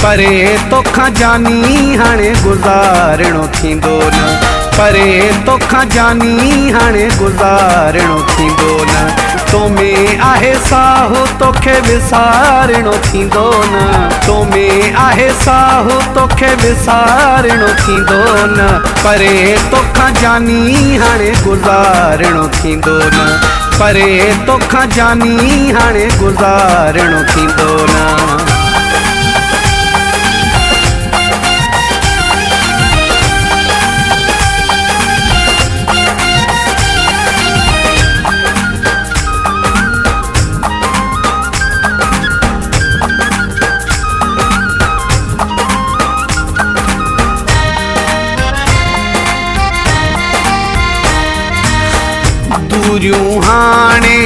परे तोखां जानी हाणे गुज़ारणो थींदो न। परे तोखां जानी हाणे गुज़ारणो थींदो न। तो में आहे साहु तोखे विसारणो थींदो न। तो में आहे साहु तोखे विसारणो थींदो न। परे तोखां जानी हाणे गुज़ारणो थींदो न। परे तोखां जानी हाणे गुज़ारणो थींदो न। दूरियूं हाणे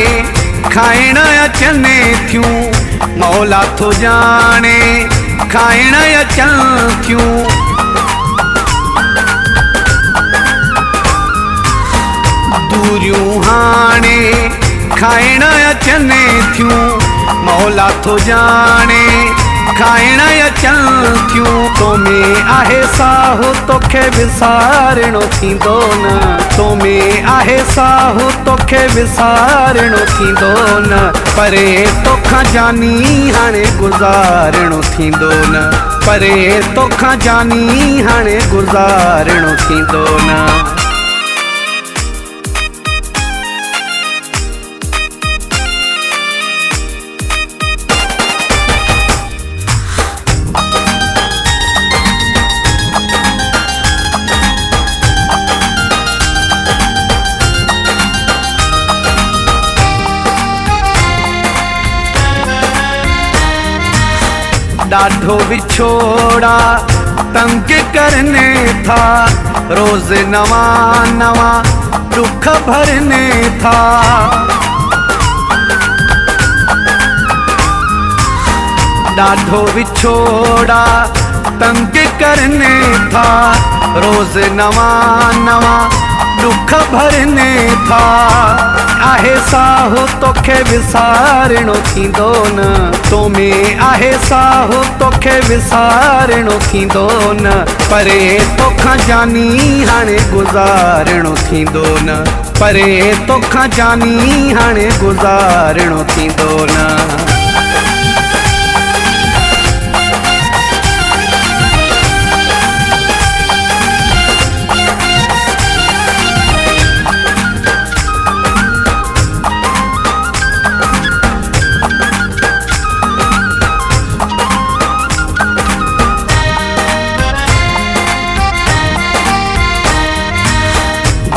खाइण अचनि थियूं, मौला थो जाने खाइण अचनि थियूं। दूरियूं हाणे खाइण अचनि थियूं, मौला थो जाने खाइण अचनि थियूं। तो में आहे साहु तोखे विसारणो थींदो न। तो में आहे साहु तोखे विसारणो थींदो न। परे तोखां जानी हाणे गुज़ारणो थींदो न। परे तोखां जानी हाणे गुज़ारणो थींदो न। डाढो विछोड़ा तंग करने था, रोज नवा नवा दुख भरने था। डाढो विछोड़ा तंग करने था, रोज नवा नवा दुख भरने था। आहे साहु तोखे विसारणो थींदो न। तो में आहे साहु तोखे विसारणो थींदो न। परे तोखां जानी हाणे गुज़ारणो थींदो न। परे तोखां जानी हाणे गुज़ारणो थींदो न।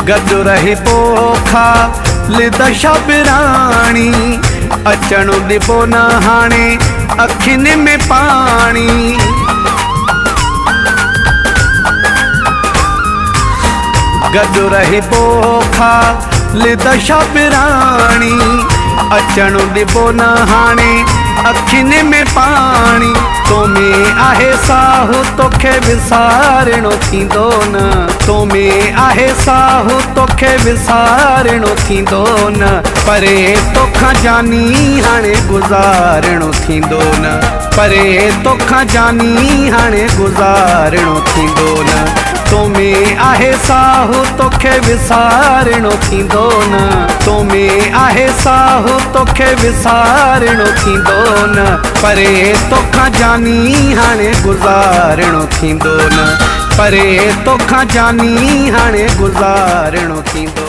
गॾु रही पोखा लिद शबराणी, अचणु ॾिबो न हाणे अखियुनि में पाणी। गॾु रही पोखा लिद शबराणी, अचणु ॾिबो न हाणे अखियुनि में पाणी। तो में आहे साहु तोखे विसारणो थींदो न। तो में आहे साहु तोखे विसारणो थींदो न। परे तोखां जानी हाणे गुज़ारणो थींदो न। परे तोखां जानी हाणे गुज़ारणो थींदो न। तो में आहे साहु तोखे विसारणो थींदो न। तो में आहे साहु तोखे विसारणो थींदो न। परे तोखां जानी हाणे गुज़ारणो थींदो न। परे तोखां जानी हाणे गुज़ारणो थींदो।